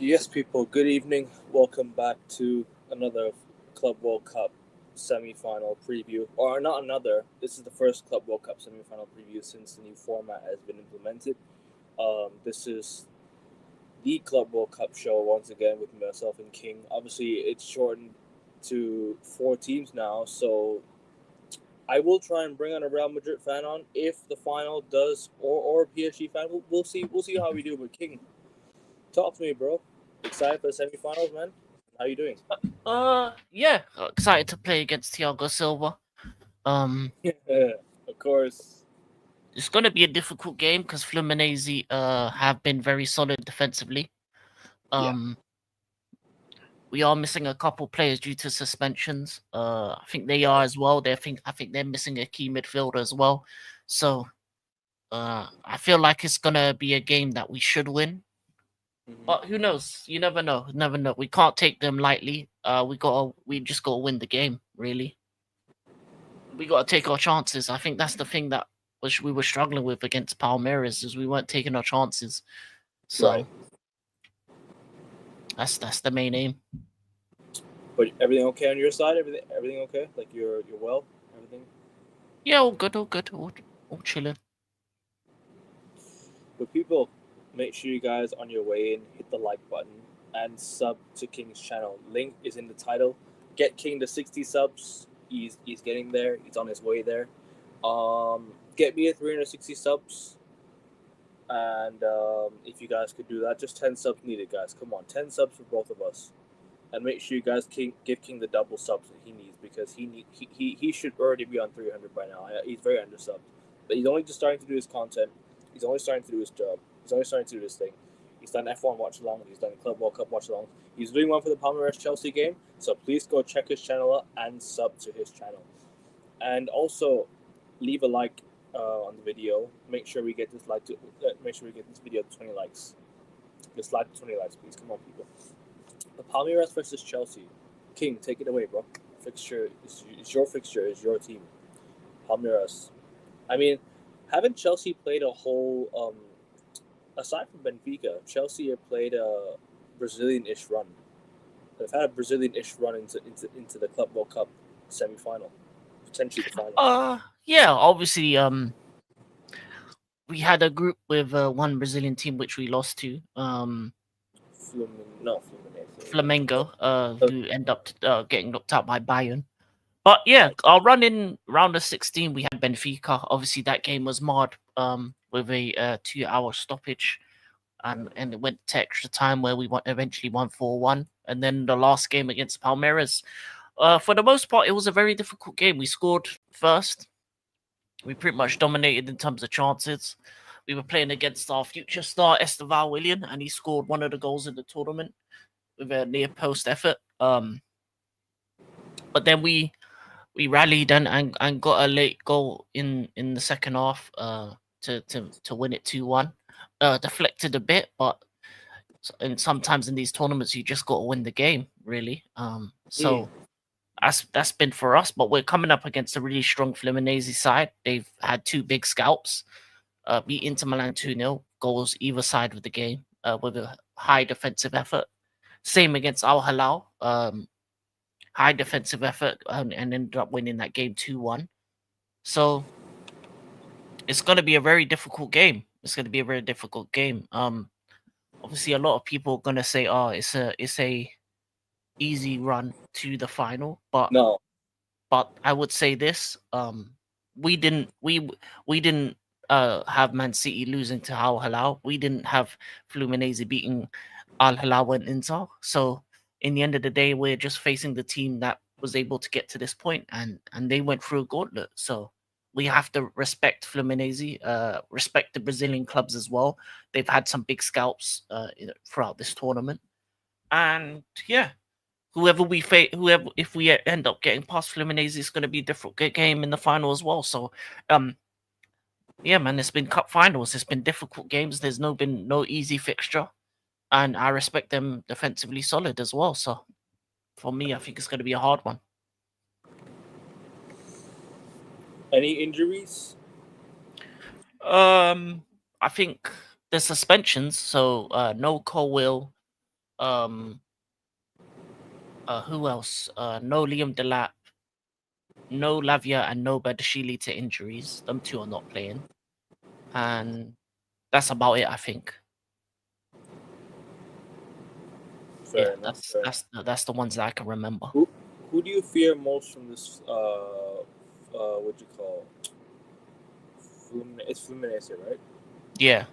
Yes, people, good evening. Welcome back to another Club World Cup semi-final preview. Or not another. This is the first Club World Cup semi-final preview since the new format has been implemented. This is the Club World Cup show once again with myself and King. Obviously, it's shortened to four teams now, so I will try and bring on a Real Madrid fan on if the final does, or a PSG fan. We'll see. We'll see how we do. But King, talk to me, bro. Excited for the semifinals, man? How you doing? Yeah, excited to play against Thiago Silva. Um, Of course. it's going to be a difficult game because Fluminense have been very solid defensively. Yeah. Um, we are missing a couple players due to suspensions. I think they are Right. as well. I think they're missing a key midfielder as well. So I feel like it's gonna be a game that we should win. But Hmm. who knows? You never know. Never know. We can't take them lightly. We just gotta win the game. Really. We got to take our chances. I think that's the thing that we were struggling with against Palmeiras is we weren't taking our chances. Right. So that's the main aim. But everything okay on your side? Everything okay? Like you're well? Everything? Yeah, all good, all good, all chilling. But people, make sure you guys on your way in hit the like button and sub to King's channel. Link is in the title. Get King to 60 subs. He's getting there. He's on his way there. Get me to 360 subs. And if you guys could do that, just 10 subs needed, guys. Come on, 10 subs for both of us. And make sure you guys give King the double subs that he needs because he should already be on 300 by now. He's very undersubbed, but he's only just starting to do his content. He's only starting to do his job. He's only starting to do his thing. He's done F1 watch along. He's done Club World Cup watch along. He's doing one for the Palmeiras Chelsea game. So please go check his channel out and sub to his channel. And also leave a like on the video. Make sure we get this make sure we get this video to 20 likes. Just like 20 likes, please. Come on, people. The Palmeiras versus Chelsea. King, take it away, bro. Fixture is your fixture. Is your team. Palmeiras. I mean, haven't Chelsea played a whole? Aside from Benfica, Chelsea have played a Brazilian-ish run. They've had a Brazilian-ish run into the Club World Cup semi-final, potentially the final. Yeah, obviously, we had a group with one Brazilian team which we lost to, No, Fluminense. Flamengo, Uh, who end up getting knocked out by Bayern. But yeah, right. our run in round of 16, we had Benfica. Obviously, that game was marred with a 2-hour stoppage, and it went to extra time where we eventually won 4-1. And then the last game against Palmeiras, for the most part, it was a very difficult game. We scored first. We pretty much dominated in terms of chances. We were playing against our future star Esteval Willian, and he scored one of the goals in the tournament with a near post effort. But then we rallied and got a late goal in the second half to win it 2-1. Deflected a bit, but and sometimes in these tournaments you just got to win the game, really. Mm. So that's been for us, but we're coming up against a really strong Fluminense side. They've had two big scalps, beat Inter Milan 2-0, goals either side of the game, with a high defensive effort. Same against Al Hilal, high defensive effort, and ended up winning that game 2-1. So it's going to be a very difficult game. It's going to be a very difficult game. Obviously, a lot of people are going to say, "Oh, it's a easy run to the final," No. but I would say this: we didn't we didn't have Man City losing to Al Hilal. We didn't have Fluminense beating Al Hilal and Inter. So in the end of the day, we're just facing the team that was able to get to this point, and they went through a gauntlet. So we have to respect Fluminense, respect the Brazilian clubs as well. They've had some big scalps throughout this tournament, and yeah, whoever if we end up getting past Fluminense, it's going to be a different game in the final as well. So, um, yeah, man, it's been cup finals. It's been difficult games. There's been no easy fixture, and I respect them defensively solid as well. So, for me, I think it's going to be a hard one. Any injuries? Um, I think the suspensions. So, no Colwill, Um, who else? No Liam Delap, no Lavia, and no Badashili to injuries. Them two are not playing, and that's about it, I think. Fair enough. Fair enough. That's the ones that I can remember. Who do you fear most from this? What you call? It's Fluminense, right? Yeah.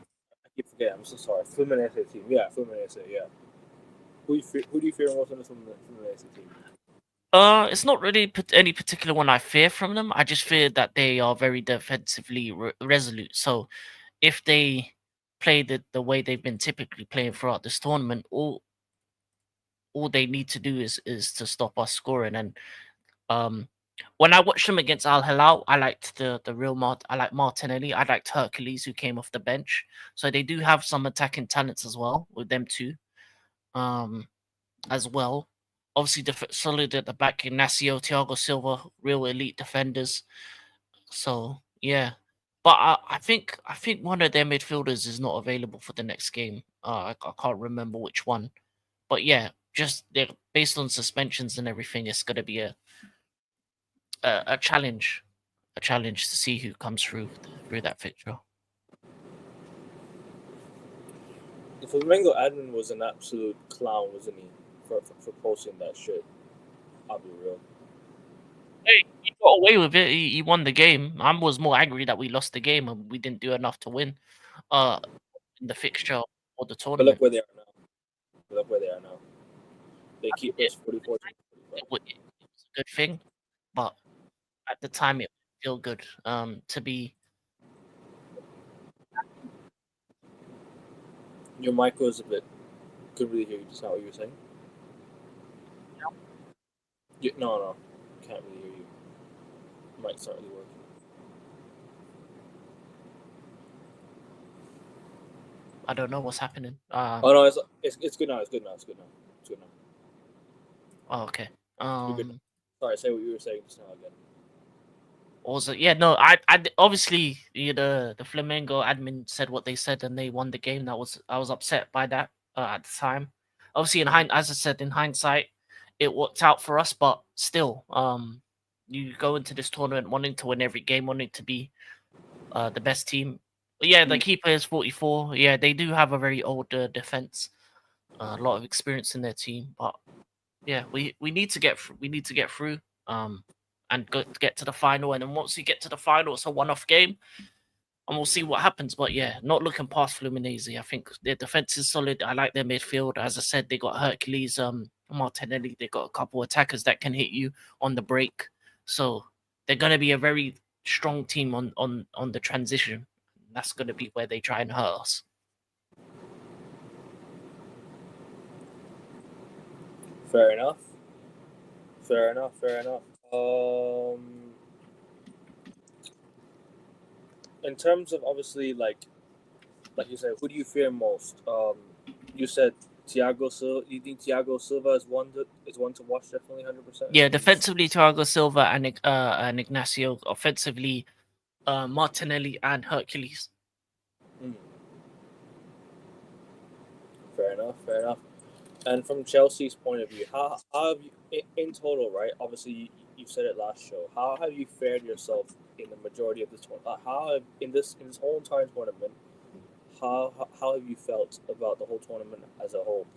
I keep forgetting. I'm so sorry. Fluminense team. Yeah, Fluminense. Yeah. Who do you fear most from the Fluminense team? It's not really any particular one I fear from them. I just fear that they are very defensively resolute. So if they play the way they've been typically playing throughout this tournament, all they need to do is to stop us scoring. And um, when I watched them against Al Hilal, I liked the real I like Martinelli. I liked Hercules who came off the bench. So they do have some attacking talents as well with them too. As well. Obviously, solid at the back. Ignacio, Thiago Silva, real elite defenders. So yeah, but I think one of their midfielders is not available for the next game. I can't remember which one, but yeah, just based on suspensions and everything, it's gonna be a challenge, to see who comes through that fixture. The Flamengo admin was an absolute clown, wasn't he? For posting that shit. I'll be real. Hey, he got away with it. He won the game. I was more angry that we lost the game and we didn't do enough to win. In the fixture or the But tournament. look where they are now. They keep us 44. It was a good thing, but at the time it didn't feel good. To be Your mic was a bit. Couldn't really hear you. Just now what you were saying. No, can't really hear you. Mic's not really working. I don't know what's happening. Oh no, it's good now. It's good now. Oh, okay. You're good. Sorry, say what you were saying just now again. Also, yeah, no, obviously the Flamengo admin said what they said and they won the game. I was upset by that at the time. Obviously, as I said, in hindsight, it worked out for us, but still, you go into this tournament wanting to win every game, wanting to be the best team. But yeah, the keeper is 44. Yeah, they do have a very old defense, a lot of experience in their team. But yeah, we need to get through, and get to the final. And then once we get to the final, it's a one-off game, and we'll see what happens. But yeah, not looking past Fluminense. I think their defense is solid. I like their midfield. As I said, they got Hercules, Martinelli. They got a couple attackers that can hit you on the break. So they're gonna be a very strong team on the transition. That's gonna be where they try and hurt us. Fair enough. In terms of obviously like you said, who do you fear most? You said Thiago Silva. You think Thiago Silva is one to watch definitely 100%. Yeah, defensively, Thiago Silva and Ignacio. Offensively, Martinelli and Hercules. Fair enough. And from Chelsea's point of view, how have you, in total, right? Obviously, you said it last show. How have you fared yourself in the majority of this tournament? In this whole entire tournament? How have you felt about the whole tournament as a whole,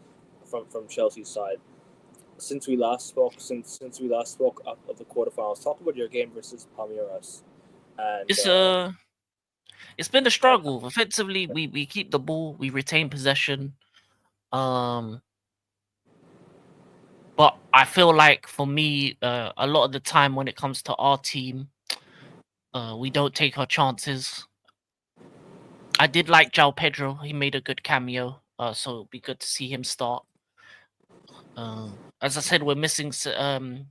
from Chelsea's side? Since we last spoke of the quarterfinals, talk about your game versus Palmeiras. And It's been a struggle. Offensively, we keep the ball, we retain possession. But I feel like for me, a lot of the time when it comes to our team, we don't take our chances. I did like João Pedro. He made a good cameo. So it'd be good to see him start. As I said, we're missing the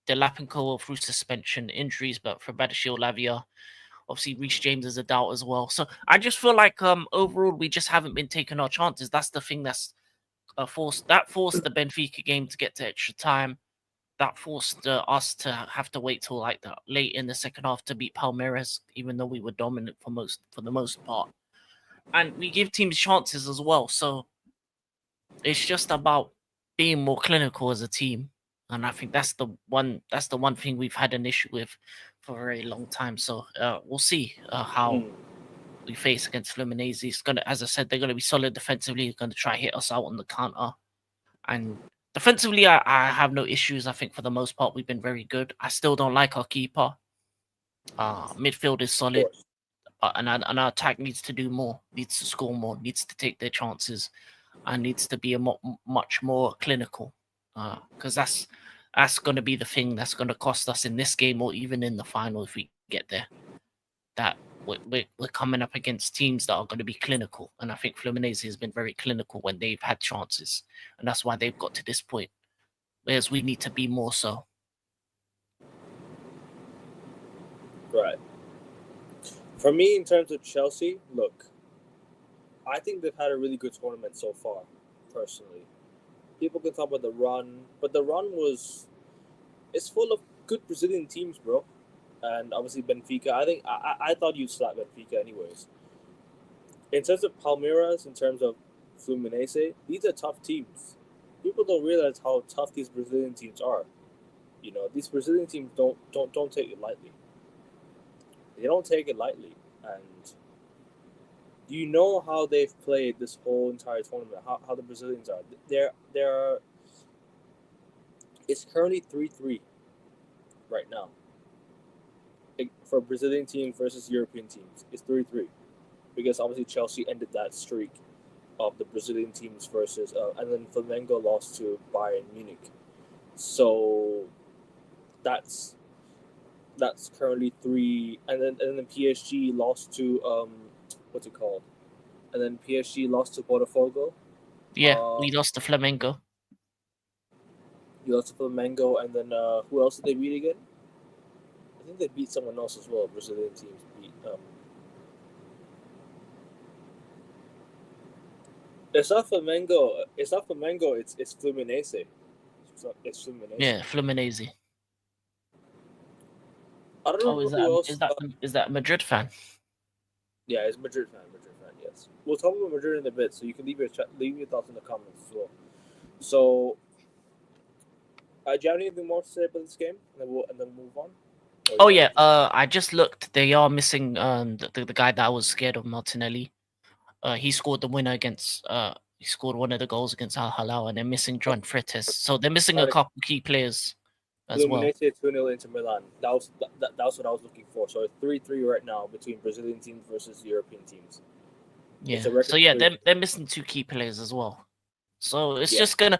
Lapinko through suspension injuries, but for Badashil Lavia, obviously Reece James is a doubt as well. So I just feel like overall we just haven't been taking our chances. That's the thing that's forced the Benfica game to get to extra time. That forced us to have to wait till like the late in the second half to beat Palmeiras, even though we were dominant for the most part. And we give teams chances as well. So It's just about being more clinical as a team, and I think that's the one thing we've had an issue with for a very long time. So we'll see how Mm. we face against Fluminense. It's gonna, as I said, they're gonna be solid defensively. They're gonna try hit us out on the counter, and defensively, I have no issues. I think for the most part we've been very good. I still don't like our keeper. Midfield is Of solid, course. and our attack needs to do more, needs to score more, needs to take their chances, and needs to be much more clinical. Because that's going to be the thing that's going to cost us in this game or even in the final if we get there. That we're coming up against teams that are going to be clinical, and I think Fluminense has been very clinical when they've had chances, and that's why they've got to this point. Whereas we need to be more so. Right. For me, in terms of Chelsea, look, I think they've had a really good tournament so far. Personally, people can talk about the run, but the run was it's full of good Brazilian teams, bro. And obviously Benfica. I think I thought you'd slap Benfica anyways. In terms of Palmeiras, in terms of Fluminense, these are tough teams. People don't realize how tough these Brazilian teams are. You know, these Brazilian teams don't take it lightly. They don't take it lightly, and you know how they've played this whole entire tournament. How the Brazilians are. They're it's currently 3-3 right now. For Brazilian teams versus European teams, it's 3-3 because obviously Chelsea ended that streak of the Brazilian teams versus, and then Flamengo lost to Bayern Munich. So that's currently three, and then PSG lost to what's it called? And then PSG lost to Botafogo. Yeah, Uh, we lost to Flamengo. you lost to Flamengo, and then who else did they beat again? I think they beat someone else as well. Brazilian teams beat. It's not Flamengo. It's not Flamengo. It's Fluminense. It's Fluminense. Yeah, Fluminense. I don't Oh, remember who else. is that a Madrid fan? Yeah, it's Madrid fan. Madrid fan. Yes. We'll talk about Madrid in a bit, so you can leave your thoughts in the comments as well. So, do you have anything more to say about this game, and then move on? Oh yeah, I just looked. They are missing the guy that I was scared of, Martinelli. He scored the winner against he scored one of the goals against Al Hilal, and they're missing John Freitas. So they're missing a couple key players as well. Fluminense 2-0 into Milan. That was what I was looking for. So it's 3-3 right now between Brazilian teams versus European teams. It's Yeah. a record. So yeah, they're missing two key players as well. So it's Yeah. just gonna,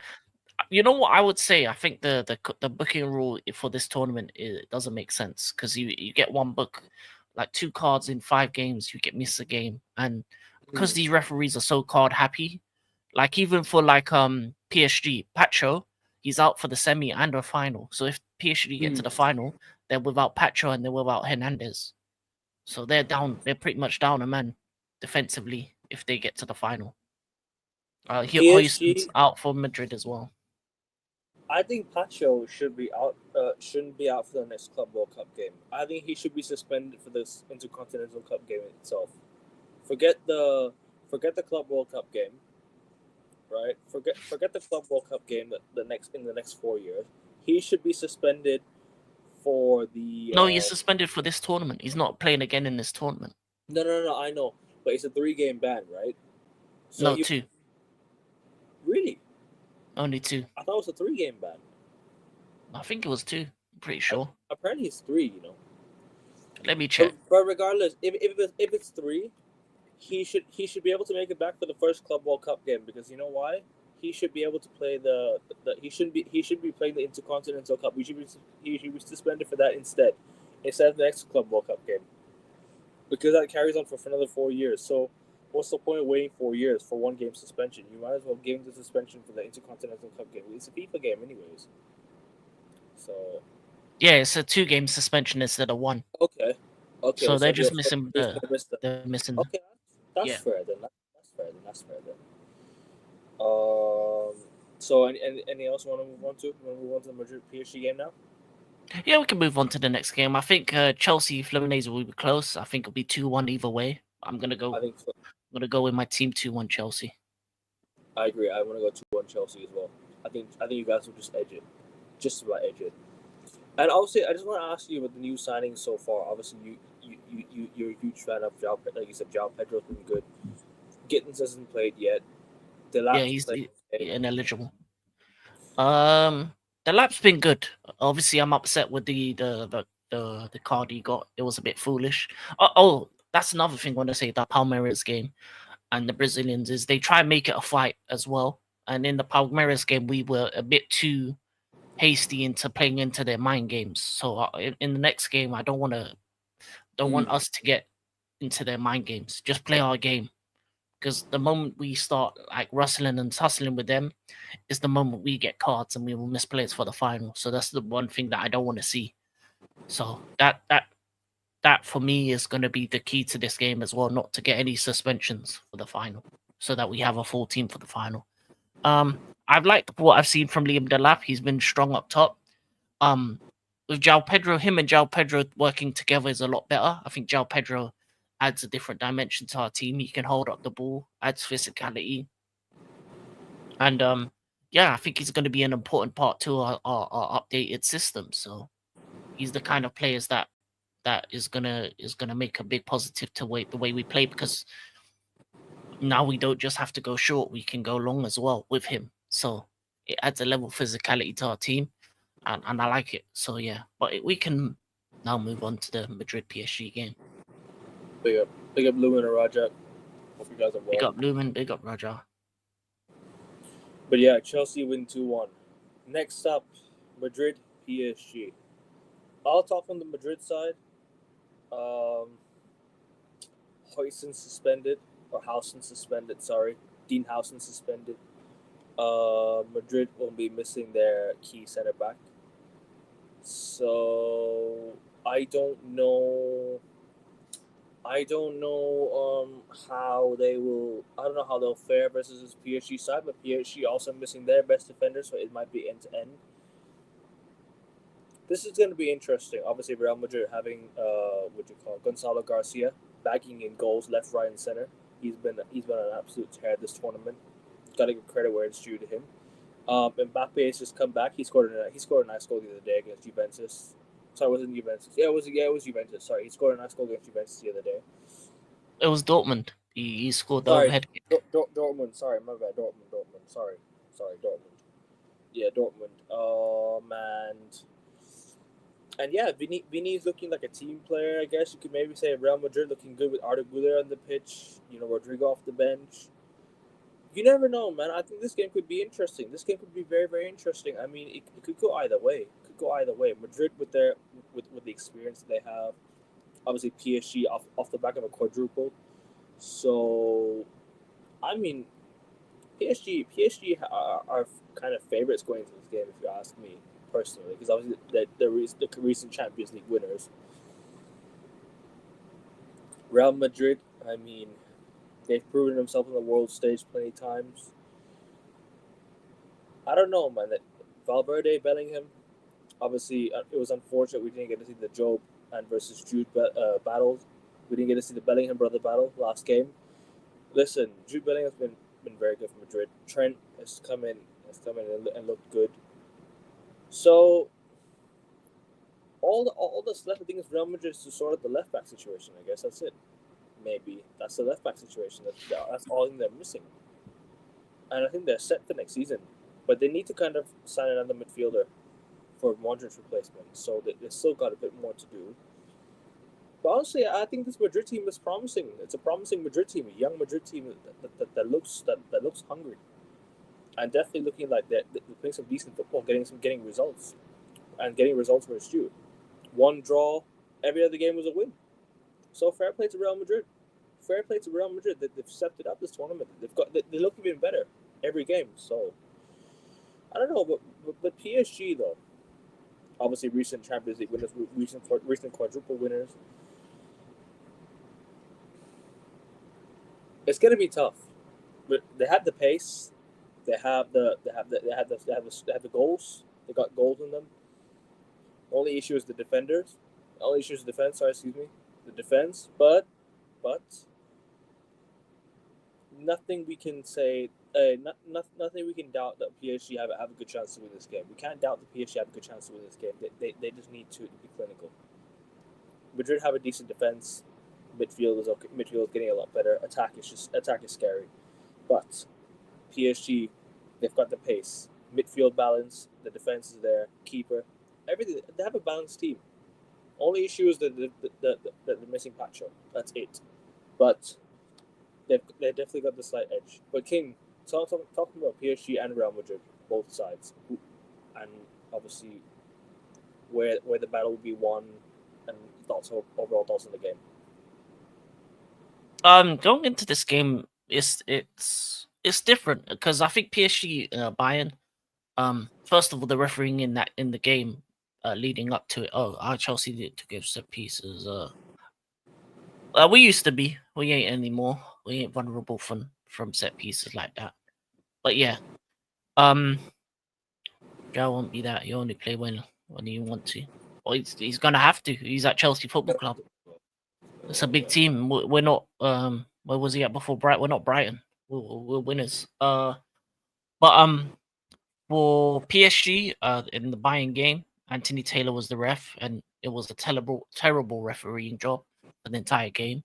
you know what I would say? I think the booking rule for this tournament, it doesn't make sense because you get one book, like 2 cards in 5 games, you get miss a game, and because these referees are so card happy, like even for like PSG, Pacho, he's out for the semi and the final. So if PSG get to the final, they're without Pacho and they're without Hernandez. So they're down. They're pretty much down a man defensively if they get to the final. Hoyland's PSG. out for Madrid as well. I think Pacho should be out. Shouldn't be out for the next Club World Cup game. I think he should be suspended for this Intercontinental Cup game itself. Forget the Club World Cup game. Right. Forget the Club World Cup game in the next 4 years. He should be suspended for the. No, he's suspended for this tournament. He's not playing again in this tournament. No. I know, but it's a 3-game ban, right? So No, 2. Really? Only 2. I thought it was a 3-game ban. I think it was 2. I'm pretty sure. Apparently, it's 3. You know. Let me check. But regardless, if it's 3, he should be able to make it back for the first Club World Cup game because you know why? He should be able to play he should be playing the Intercontinental Cup. He should be suspended for that instead of the next Club World Cup game because that carries on for another 4 years. So what's the point of waiting 4 years for 1-game suspension? You might as well give him the suspension for the Intercontinental Cup game. It's a FIFA game anyways. So yeah, it's a 2-game suspension instead of 1. Okay. So they're just missing they're missing. Okay, that's fair then. That's fair then. So any else you want to move on to? You want to move on to the Madrid PSG game now? Yeah, we can move on to the next game. I think Chelsea Fluminense will be close. I think it'll be 2-1 either way. I'm gonna go. I think so. I'm gonna go with my team 2-1 Chelsea. I agree. I want to go 2-1 Chelsea as well. I think you guys will just edge it, just about edge it. And also, I just want to ask you about the new signings so far. Obviously, you're a huge fan of João. Like you said, João Pedro's been good. Gittins hasn't played yet. Yeah, Delap's he's played. ineligible. The lap's been good. Obviously, I'm upset with the card he got. It was a bit foolish. That's another thing I want to say. That Palmeiras game and the Brazilians is they try and make it a fight as well. And in the Palmeiras game, we were a bit too hasty into playing into their mind games. So in the next game, I don't want us to get into their mind games. Just play our game. Because the moment we start like rustling and tussling with them, is the moment we get cards and we will miss players for the final. So that's the one thing that I don't want to see. So that for me is going to be the key to this game as well, not to get any suspensions for the final, so that we have a full team for the final. I've liked what I've seen from Liam Delap. He's been strong up top. With João Pedro, him and João Pedro working together is a lot better. I think João Pedro adds a different dimension to our team. He can hold up the ball, adds physicality, and yeah, I think he's going to be an important part to our updated system. So he's the kind of players that is gonna make a big positive to the way we play, because now we don't just have to go short; we can go long as well with him. So it adds a level of physicality to our team, and I like it. So yeah, but we can now move on to the Madrid PSG game. Big up Lumen and Raja. Hope you guys are well. Big up Lumen, big up Raja. But yeah, Chelsea win 2-1. Next up, Madrid PSG. I'll talk on the Madrid side. Hoyson suspended, or Housen suspended, sorry. Dean Housen suspended. Madrid will be missing their key center back. So I don't know how they will. I don't know how they'll fare versus this PSG side, but PSG also missing their best defender, so it might be end to end. This is going to be interesting. Obviously, Real Madrid having Gonzalo Garcia bagging in goals left, right, and center. He's been an absolute tear this tournament. Got to give credit where it's due to him. Mbappe has just come back. He scored a nice goal the other day against Juventus. Sorry, it wasn't Juventus. Yeah, it was Juventus. Sorry, he scored a nice goal against Juventus the other day. It was Dortmund. He scored the Sorry, overhead kick. Dortmund. Sorry, my bad. Dortmund. Sorry, Dortmund. Yeah, Dortmund. And yeah, Vini's looking like a team player. I guess you could maybe say Real Madrid looking good with Arda Güler on the pitch. Rodrigo off the bench. You never know, man. I think this game could be interesting. This game could be very, very interesting. I mean, it could go either way. Madrid with the experience they have. Obviously, PSG off the back of a quadruple. So, I mean, PSG are kind of favorites going into this game, if you ask me personally, because obviously they're the recent Champions League winners. Real Madrid, I mean, they've proven themselves on the world stage plenty of times. I don't know, man. Valverde, Bellingham, obviously, it was unfortunate we didn't get to see the Job and versus Jude battles. We didn't get to see the Bellingham brother battle last game. Listen, Jude Bellingham's been very good for Madrid. Trent has come in and looked good. So all that's left, I think, is Real Madrid to sort out the left back situation. I guess that's it. Maybe that's the left back situation. That's all thing they're missing. And I think they're set for next season. But they need to kind of sign another midfielder for Modric's replacement. So they still got a bit more to do. But honestly, I think this Madrid team is promising. It's a promising Madrid team, a young Madrid team that looks hungry, and definitely looking like they're playing some decent football, getting results, and getting results where it's due. One draw, every other game was a win. So fair play to Real Madrid. They've stepped it up this tournament. They look even better every game. So I don't know, but PSG though, obviously recent Champions League winners, recent quadruple winners. It's gonna be tough. But they have the pace. They have the goals. They got goals in them. The only issue is the defenders. The only issue is the defense. But nothing we can say. Nothing we can doubt that PSG have a good chance to win this game. We can't doubt that PSG have a good chance to win this game. They just need to be clinical. Madrid have a decent defense. Midfield is okay. Midfield is getting a lot better. Attack is scary, but PSG, they've got the pace, midfield balance. The defense is there. Keeper, everything. They have a balanced team. Only issue is that they're missing Pacho. That's it. But they definitely got the slight edge. But King, talking about PSG and Real Madrid, both sides, and obviously where the battle will be won, and also overall thoughts on the game. Going into this game, it's different because I think PSG Bayern. First of all, the refereeing in the game, leading up to it. Oh, our Chelsea did to give set pieces. We used to be. We ain't anymore. We ain't vulnerable from set pieces like that. But yeah, Joe won't be that. You only play when you want to. Well, he's gonna have to. He's at Chelsea Football Club. It's a big team. We're not. Where was he at before Brighton? We're not Brighton. We're winners. But for PSG, in the Bayern game, Anthony Taylor was the ref, and it was a terrible refereeing job for the entire game.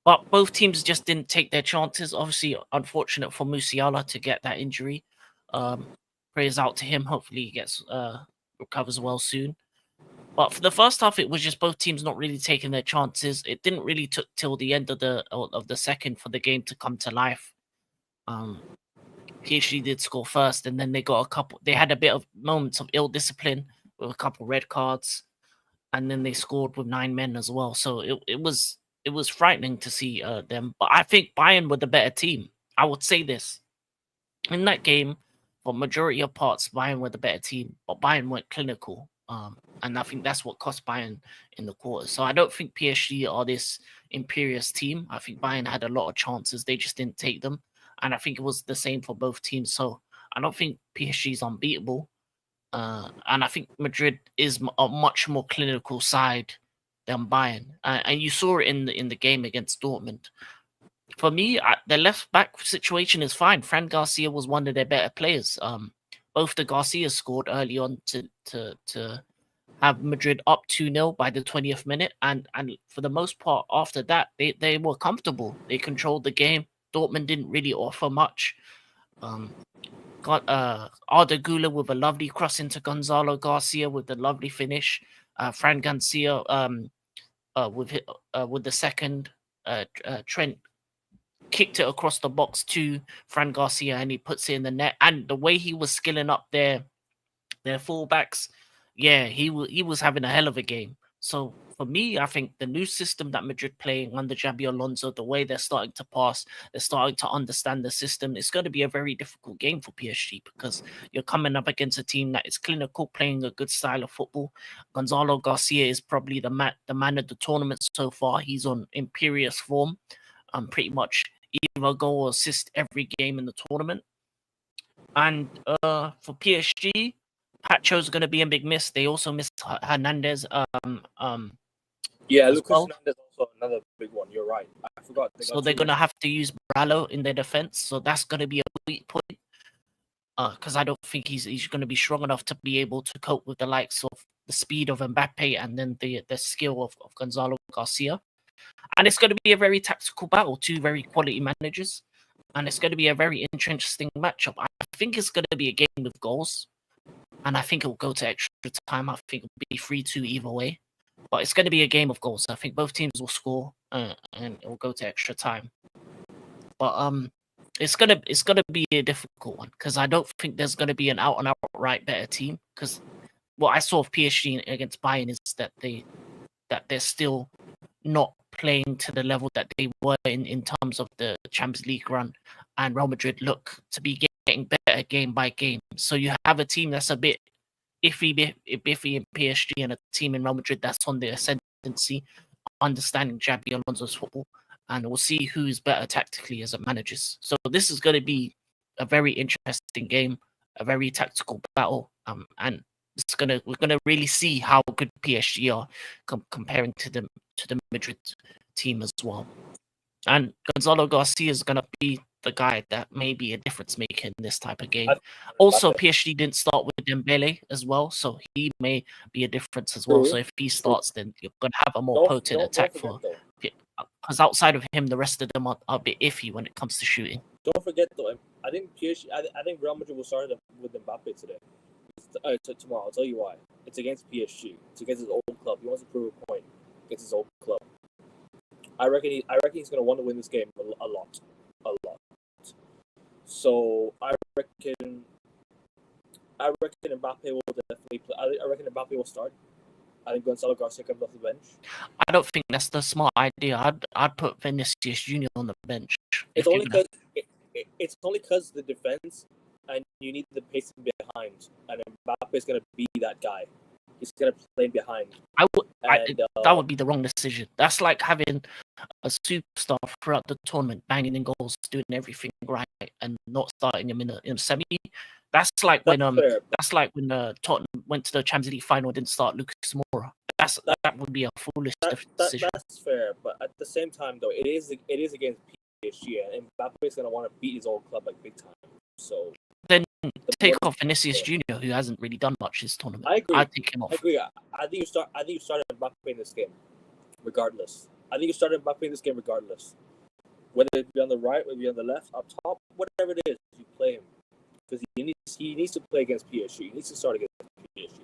But both teams just didn't take their chances. Obviously, unfortunate for Musiala to get that injury. Prayers out to him. Hopefully, he gets recovers well soon. But for the first half, it was just both teams not really taking their chances. It didn't really took till the end of the second for the game to come to life. PSG did score first, and then they got a couple. They had a bit of moments of ill discipline with a couple red cards, and then they scored with 9 men as well. So it was frightening to see them. But I think Bayern were the better team. I would say this in that game. For majority of parts, Bayern were the better team, but Bayern weren't clinical. And I think that's what cost Bayern in the quarters. So I don't think PSG are this imperious team. I think Bayern had a lot of chances. They just didn't take them. And I think it was the same for both teams. So I don't think PSG is unbeatable. And I think Madrid is a much more clinical side than Bayern. And you saw it in the game against Dortmund. For me, the left back situation is fine. Fran Garcia was one of their better players. Both the Garcias scored early on to have Madrid up 2-0 by the 20th minute. And for the most part, after that, they were comfortable. They controlled the game. Dortmund didn't really offer much. Got Arda Güler with a lovely cross into Gonzalo Garcia with the lovely finish. Fran Garcia with the second. Trent kicked it across the box to Fran Garcia, and he puts it in the net. And the way he was skilling up their fullbacks, yeah, he was having a hell of a game. So for me, I think the new system that Madrid playing under Xabi Alonso, the way they're starting to pass, they're starting to understand the system. It's going to be a very difficult game for PSG because you're coming up against a team that is clinical, playing a good style of football. Gonzalo Garcia is probably the man of the tournament so far. He's on imperious form, pretty much either goal or assist every game in the tournament. And for PSG, Pacho's going to be a big miss. They also missed Hernandez. Yeah, Lucas Hernandez also another big one. You're right. I forgot. So they're going to have to use Brallo in their defense. So that's going to be a weak point. Because I don't think he's going to be strong enough to be able to cope with the likes of the speed of Mbappe and then the skill of Gonzalo Garcia. And it's going to be a very tactical battle. Two very quality managers. And it's going to be a very interesting matchup. I think it's going to be a game with goals. And I think it will go to extra time. I think it will be 3-2 either way. But it's going to be a game of goals. I think both teams will score, and it will go to extra time. But it's gonna be a difficult one because I don't think there's going to be an out and outright better team. Because what I saw of PSG against Bayern is that they're still not playing to the level that they were in terms of the Champions League run, and Real Madrid look to be getting better game by game. So you have a team that's a bit iffy in PSG and a team in Real Madrid that's on the ascendancy, understanding Xabi Alonso's football, and we'll see who's better tactically as a managers. So this is going to be a very interesting game, a very tactical battle, and we're gonna really see how good PSG are comparing to the Madrid team as well. And Gonzalo Garcia is gonna be the guy that may be a difference maker in this type of game. I- Also, Mbappe. PSG didn't start with Dembele as well, so he may be a difference as well. True. So if he starts, then you're gonna have a more Don't potent don't attack forget for. though. Because outside of him, the rest of them are a bit iffy when it comes to shooting. Don't forget though. I think PSG. I think Real Madrid will start with Mbappe today. Tomorrow. I'll tell you why. It's against PSG. It's against his old club. He wants to prove a point against his old club. I reckon he's going to want to win this game a lot. So I reckon Mbappe will definitely play. I reckon Mbappe will start. I think Gonzalo Garcia comes off the bench. I don't think that's the smart idea. I'd put Vinicius Junior on the bench. It's only because the defense, and you need the pacing behind, and Mbappe is going to be that guy. He's going to play behind. That would be the wrong decision. That's like having a superstar throughout the tournament, banging in goals, doing everything right, and not starting him in a semi. That's like when Tottenham went to the Champions League final and didn't start Lucas Moura. That would be a foolish decision. That's fair, but at the same time, though, it is against PSG, and Mbappe is going to want to beat his old club like big time. So then take off Vinicius Junior, who hasn't really done much this tournament. I agree. I'd take him off. I agree. I think you started Mbappe in this game, regardless. I think you started Mbappe in this game regardless. Whether it be on the right, whether it be on the left, up top, whatever it is, you play him because he needs to play against PSG. He needs to start against PSG.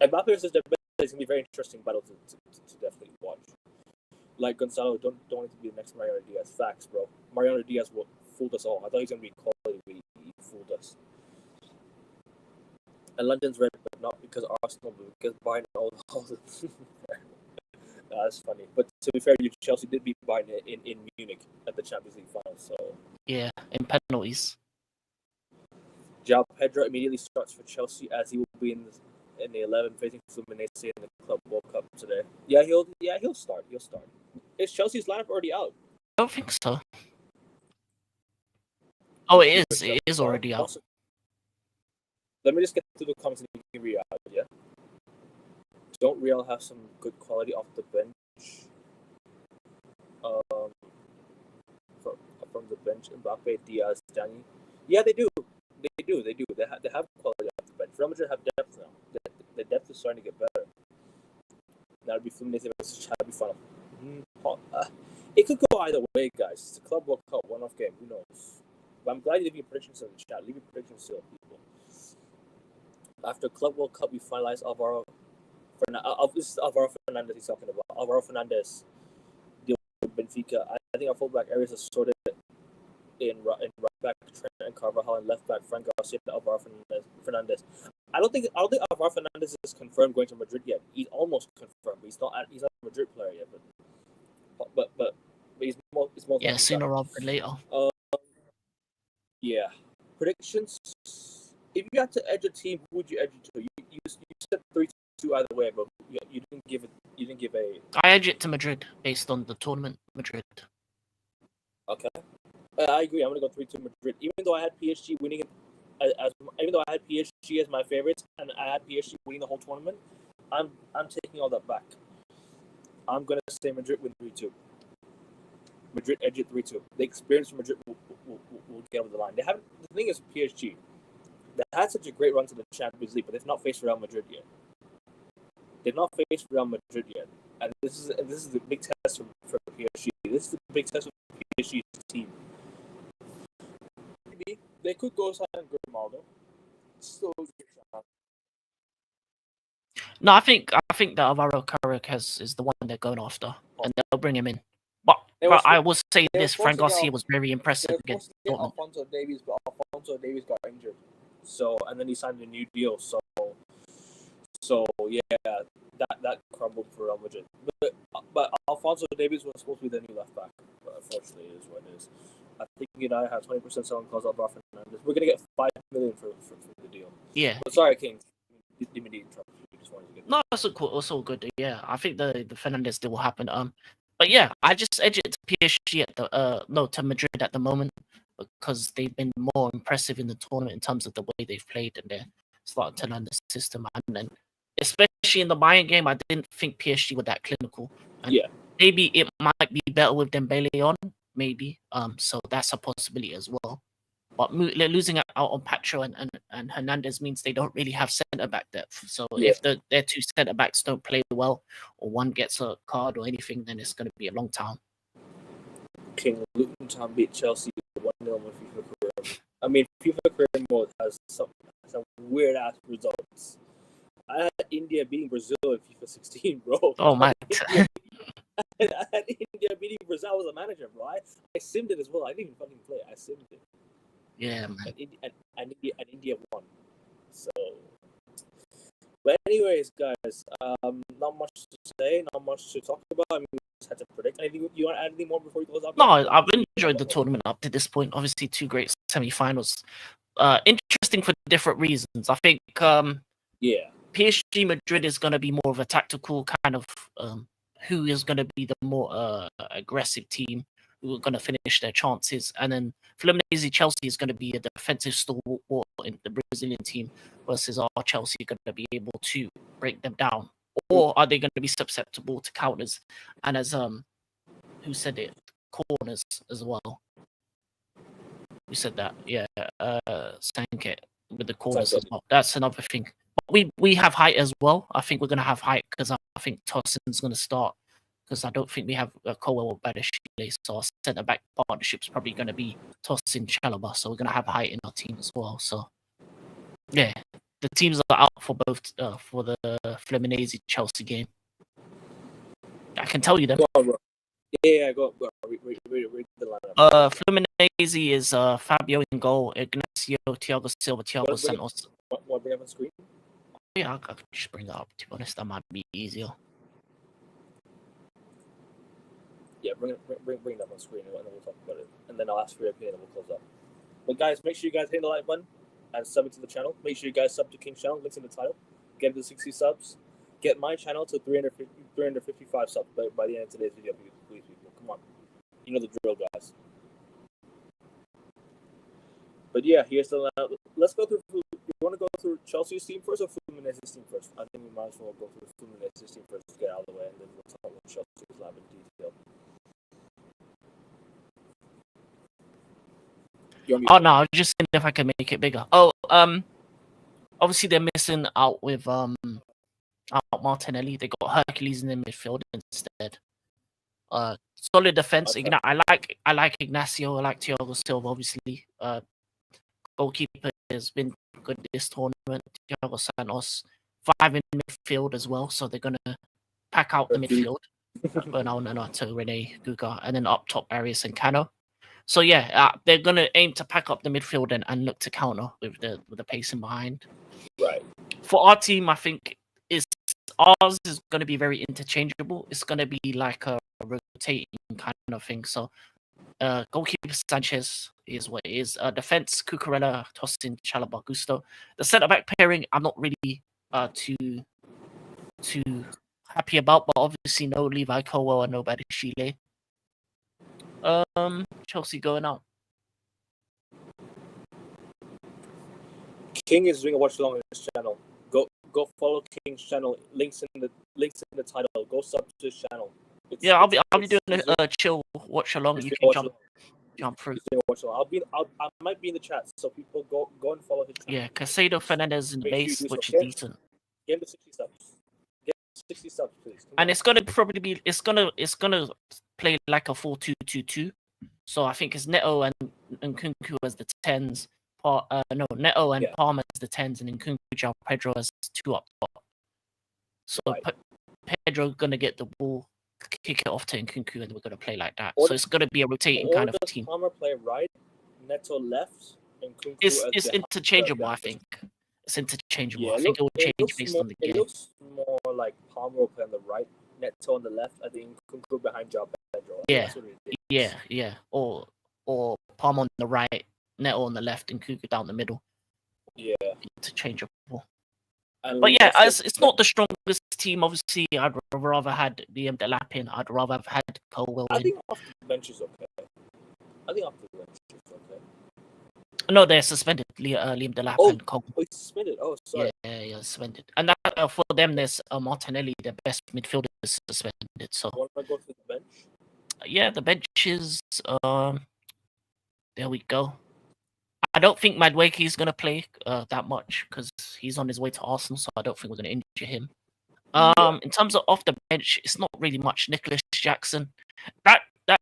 And Mbappe versus Dembele is going to be a very interesting battle to definitely watch. Like Gonzalo, don't want it to be the next Mariano Diaz. Facts, bro. Mariano Diaz fooled us all. I thought he was going to be quality, but he fooled us. And London's red, but not because Arsenal, but because Bayern all the that's funny. But to be fair, Chelsea did beat Bayern in Munich at the Champions League final. So yeah, in penalties. João Pedro immediately starts for Chelsea as he will be in the 11 facing Fluminense in the Club World Cup today. Yeah, he'll start. Is Chelsea's lineup already out? I don't think so. Oh, it is. It is already out. Also, let me just get through the comments and you can read out. Yeah. Don't Real have some good quality off the bench? From the bench, Mbappe, Diaz, Dani. Yeah, they do. They have quality off the bench. Real Madrid have depth now. The depth is starting to get better. That'll be Fluminense versus Xavi final. It could go either way, guys. It's a Club World Cup one-off game. Who knows? But I'm glad you leave your predictions in the chat. Leave your predictions still, people. After Club World Cup, we finalize Alvaro. This is Alvaro Fernandez he's talking about. Alvaro Fernandez deal with Benfica. I think our fullback areas are sorted in right back Trent and Carvajal, and left back Frank Garcia and Alvaro Fernandez. I don't think Alvaro Fernandez is confirmed going to Madrid yet. He's almost confirmed, but he's not a Madrid player yet. But he's most yeah, sooner rather than later. Yeah. Predictions. If you had to edge a team, who would you edge it to? You said 3-2 either way, but you didn't give a. I edge it to Madrid based on the tournament. Madrid. Okay. I agree. I'm gonna go 3-2 Madrid. Even though I had PSG winning even though I had PSG as my favorites and I had PSG winning the whole tournament, I'm taking all that back. I'm gonna say Madrid win 3-2. Madrid edge it 3-2. The experience from Madrid will get over the line. The thing is PSG. They had such a great run to the Champions League, but they've not faced Real Madrid yet. And this is the big test for PSG. This is the big test for PSG's team. Maybe they could go sign Grimaldo. Still a good shot. No, I think that Alvaro Caracas is the one they're going after, and they'll bring him in. But I will say this: Frank Garcia was very impressive against Dortmund. Alphonso Davies, but Alphonso Davies got injured, and then he signed a new deal. So yeah, that crumbled for Real Madrid. But Alphonso Davies was supposed to be the new left back, but unfortunately, it is what it is. I think United have 20% selling clause Alvaro Fernandez. We're gonna get $5 million for the deal. Yeah. But sorry, King. Didn't mean to interrupt you. Just wanted to get. No, it's all good. Yeah, I think the Fernandez deal will happen. But yeah, I just edge it to PSG to Madrid at the moment because they've been more impressive in the tournament in terms of the way they've played and they're starting to learn the system. And then, especially in the Bayern game, I didn't think PSG were that clinical. And maybe it might be better with Dembele on, maybe. So that's a possibility as well. But losing out on Pacho and Hernandez means they don't really have centre back depth. So if their two centre backs don't play well, or one gets a card or anything, then it's going to be a long time. King Luton Town beat Chelsea 1-0 on FIFA career. I mean, FIFA career mode has some weird ass results. I had India beating Brazil in FIFA 16, bro. Oh my! I had India beating Brazil. I was a manager, bro. I simmed it as well. I didn't even fucking play it. I simmed it. Yeah, man. And India won. So, but anyways, guys, not much to say, not much to talk about. I mean, we just had to predict. Anything you want to add anything more before we close out? No, I've enjoyed the tournament up to this point. Obviously, two great semi-finals. Interesting for different reasons. I think PSG Madrid is going to be more of a tactical kind of who is going to be the more aggressive team who are going to finish their chances, and then Fluminense Chelsea is going to be a defensive stalwart in the Brazilian team versus our Chelsea going to be able to break them down, or are they going to be susceptible to counters? And as who said it, corners as well. We said that, yeah. Sank it with the corners as well. That's another thing. But we have height as well. I think we're going to have height because I think Tossin's going to start because I don't think we have Colwell or Badashile. So our centre back partnership's probably going to be Tossin Chalobah. So we're going to have height in our team as well. So yeah, the teams are out for both for the Fluminense Chelsea game. I can tell you them. Yeah, go. Read the lineup. Fluminense is Fabio in goal, Ignacio, Thiago Silva, Thiago Santos. Want to bring up on screen? Yeah, I could just bring that up. To be honest, that might be easier. Yeah, bring it up on screen, and then we'll talk about it. And then I'll ask for your opinion, and we'll close up. But guys, make sure you guys hit the like button and sub to the channel. Make sure you guys sub to King's channel. Links in the title. Get to 60 subs. Get my channel to 355 subs by the end of today's video, please, people. Come on. You know the drill, guys. But yeah, here's the lineup. Let's go through. You want to go through Chelsea's team first or Fluminense's team first? I think we might as well go through Fluminense's team first to get out of the way, and then we'll talk about Chelsea's lineup in detail. Oh no, I was just saying if I can make it bigger. Oh, obviously they're missing out with Martinelli. They got Hercules in the midfield instead. Solid defense. Okay. I like Ignacio. I like Thiago Silva. Obviously, goalkeeper has been good this tournament. Thiago Santos. 5 in midfield as well, so they're gonna pack out the midfield. Bernardo, Rene, Guga, and then up top Arias and Cano. So yeah, they're gonna aim to pack up the midfield and look to counter with the pacing behind. Right. For our team, I think ours is going to be very interchangeable. It's going to be like a rotating kind of thing. So, goalkeeper Sanchez is what it is. Defense Cucurella, Tossin, Chalobah, Gusto. The centre back pairing, I'm not really too happy about, but obviously no Levi Colwell and no Badashile. Chelsea going out. King is doing a watch along on his channel. Go follow King's channel. Links in the title. Go sub to his channel. I'll be doing a chill watch along. You can jump through. I might be in the chat, so people go and follow his channel. Yeah, Casado Fernandez in the base, which is decent. Get him to 60 subs. Get 60 subs, please. And it's gonna play like a 4-2-2-2. So I think it's Neto and Nkunku as the 10s. Neto and Palmer as the 10s, and Nkunku, João Pedro as 2 up top. So Pedro gonna get the ball, kick it off to Nkunku, and we're gonna play like that. So it's gonna be a rotating kind of team. Palmer play right, Neto left, and Nkunku it's interchangeable. I think it's interchangeable. Yeah, I think it will change based on the game. It looks more like Palmer will play on the right, Neto on the left. I think Nkunku behind João Pedro. Yeah. Or Palmer on the right, Neto on the left, and Nkunku down the middle. Yeah, interchangeable. But yeah, it's not the strongest team. Obviously, I'd rather had Liam Delap in. I'd rather have had Colwell in. I think off the bench is okay. No, they're suspended. Liam Delap and Colwell. Oh, he's suspended. Oh, sorry. Yeah, suspended. And that, for them, there's Martinelli, their best midfielder, is suspended. So. Want to go to the bench? yeah, the bench is there we go. I don't think Madueke is gonna play that much because he's on his way to Arsenal, so I don't think we're gonna injure him. Yeah. In terms of off the bench, it's not really much. Nicholas Jackson, that that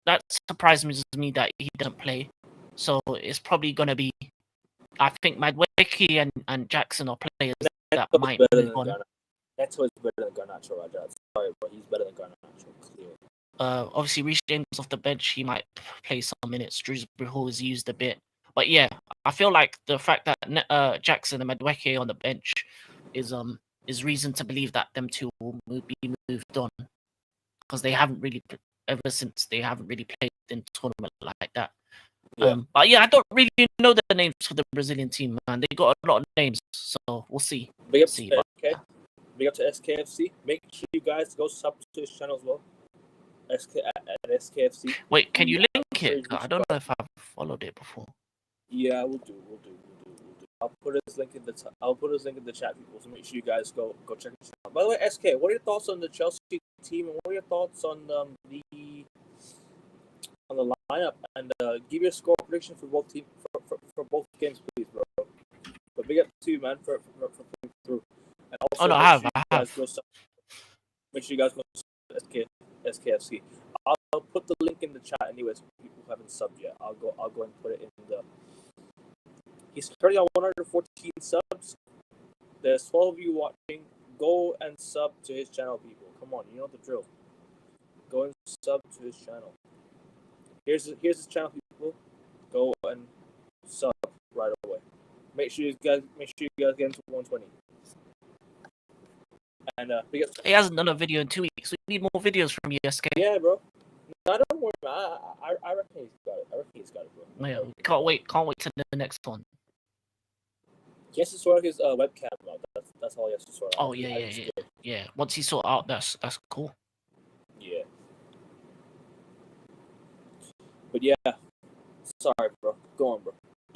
that surprised me that he doesn't play. So it's probably gonna be. I think Madueke and Jackson are players that Neto's might better move than on. Garnacho. Neto is better than Garnacho, Raja. Sorry, but he's better than Garnacho. Clear. Obviously, Reece James off the bench, he might play some minutes. Drewsbury Hall is used a bit, but yeah, I feel like the fact that Jackson and Madueke on the bench is reason to believe that them two will be moved on because they haven't really ever since they haven't really played in tournament like that. Yeah. But yeah, I don't really know the names for the Brazilian team, man. They got a lot of names, so we'll see. Big up See, to but SK. Big up to SKFC. Make sure you guys go sub to his channel as well. At SKFC. wait, can you I'm link sure it? he's I don't know if I've followed it before. Yeah, we'll do. I'll put his link in the chat, people. So make sure you guys go check it out. By the way, SK, what are your thoughts on the Chelsea team, and what are your thoughts on the lineup? And give your score prediction for both teams for both games, please, bro. But big up to you, man, for putting through. And also, Oh no, I have. Make sure you guys go to SKFC. I'll put the link in the chat anyways. For people who haven't subbed yet, I'll go and put it in the. He's currently on 114 subs. There's 12 of you watching. Go and sub to his channel, people. Come on, you know the drill. Go and sub to his channel. Here's his channel, people. Go and sub right away. Make sure you guys get into 120. And he hasn't done a video in 2 weeks. We need more videos from you, SK. Yeah, bro. No, don't worry, man. I reckon he's got it. Bro. Yeah, can't wait to the next one. He has to sort his webcam out. That's all he has to sort out. Oh yeah. Once he sort out, that's cool. Yeah. But yeah, sorry, bro. Go on, bro.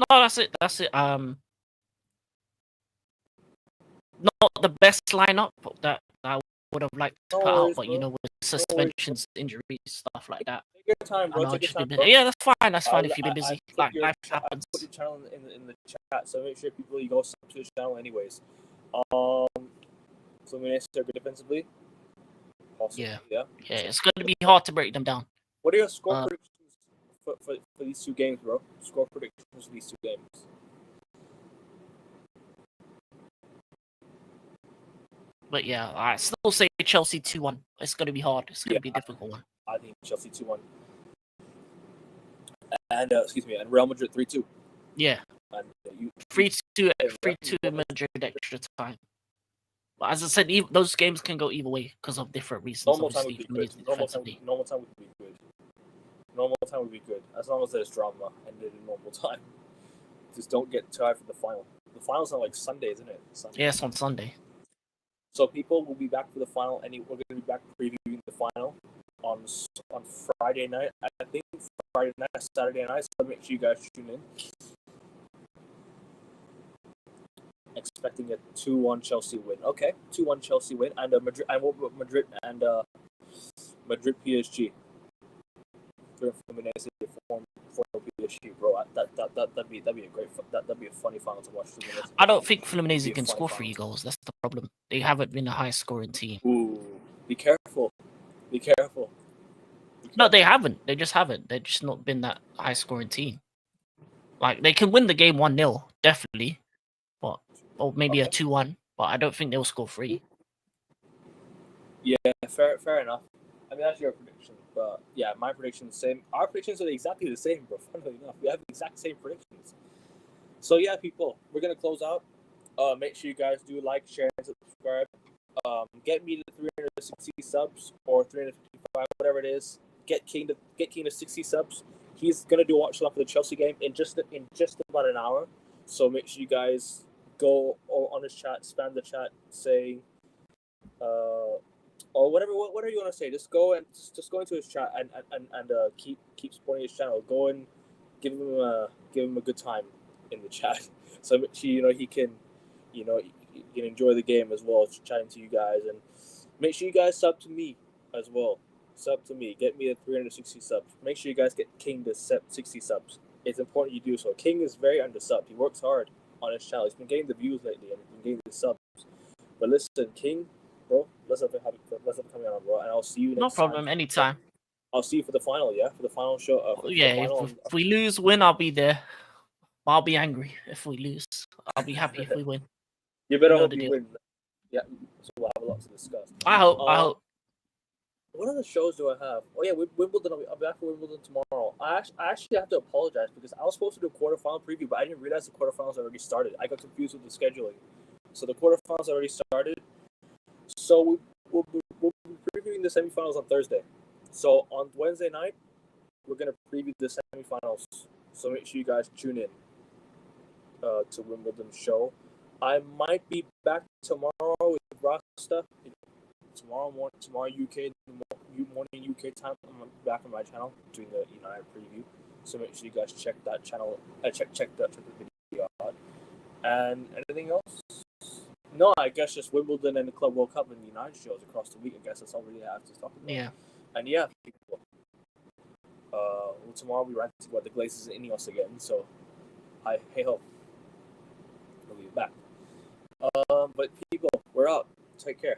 No, that's it. Not the best lineup that I would have liked to put out, but with suspensions, injuries, stuff like that. Take your time, bro. Yeah, that's fine. That's fine if you've been busy. Life happens. Put your channel in the chat, so make sure people you go sub to his channel anyways. Fluminense are good defensively. Possibly, yeah. It's going to be hard to break them down. What are your score predictions for these two games, bro? Score predictions for these two games. But yeah, I still say Chelsea 2-1. It's going to be hard. It's going to be a difficult one. I think Chelsea 2-1. And and Real Madrid 3-2. Yeah. And 3-2 Madrid extra time. But as I said, those games can go either way because of different reasons. Normal time would be good. Normal time would be good. Normal time would be good as long as there's drama and in normal time. Just don't get tired for the final. The final's on like Sunday, isn't it? Sunday. Yeah, it's on Sunday. So people will be back for the final, and we're going to be back previewing the final on Friday night. I think Friday night, Saturday night. So make sure you guys tune in. Expecting a 2-1 Chelsea win. Okay, 2-1 Chelsea win, and Madrid. I want Madrid and Madrid PSG. For PSG, bro. That'd be a great. That'd be a funny final to watch. I don't think Fluminense can score 3 goals. That's the problem. They haven't been a high scoring team. Ooh, be careful. Be careful. No, they haven't. They just haven't. They've just not been that high scoring team. Like they can win the game 1-0, definitely. But or maybe a 2-1. But I don't think they'll score 3. Yeah, fair enough. I mean that's your prediction. But yeah, my prediction's the same. Our predictions are exactly the same, bro. Funnily enough, we have the exact same predictions. So yeah, people, we're gonna close out. Make sure you guys do like, share, and subscribe. Get me to 360 subs or 355, whatever it is. Get King to 60 subs. He's gonna do watch along for the Chelsea game in just about an hour. So make sure you guys go on his chat, spam the chat, saying or whatever you want to say. Just go into his chat and keep supporting his channel. Go and give him a good time in the chat. So he can enjoy the game as well as chatting to you guys, and make sure you guys sub to me as well. sub to me. Get me to 360 subs. Make sure you guys get King to 60 subs. It's important you do so. King is very undersubbed. He works hard on his channel. He's been getting the views lately and he's been getting the subs. But listen, King, bro, let's have coming on, bro. And I'll see you No next time. problem. Anytime. I'll see you for the final, yeah? For the final show. For Yeah, the final if we lose, win, I'll be there. I'll be angry if we lose. I'll be happy if we win. You better You know hope the you deal. win. Yeah, so we'll have a lot to discuss. I hope. I hope. What other shows do I have? Oh yeah, Wimbledon. I'll be back for Wimbledon tomorrow. I actually have to apologize because I was supposed to do a quarterfinal preview, but I didn't realize the quarterfinals already started. I got confused with the scheduling. So the quarterfinals already started. So we'll be previewing the semifinals on Thursday. So on Wednesday night, we're gonna preview the semifinals. So make sure you guys tune in to Wimbledon's show. I might be back tomorrow with Rasta. Tomorrow UK morning UK time. I'm back on my channel doing the United preview. So make sure you guys check that channel. Check the video out. And anything else? No, I guess just Wimbledon and the Club World Cup and the United shows across the week. I guess that's all we really have to talk about. Yeah. And yeah, people. Tomorrow we rank about the Glazers and Ineos again. So, hey ho. We'll be back. But people, we're out. Take care.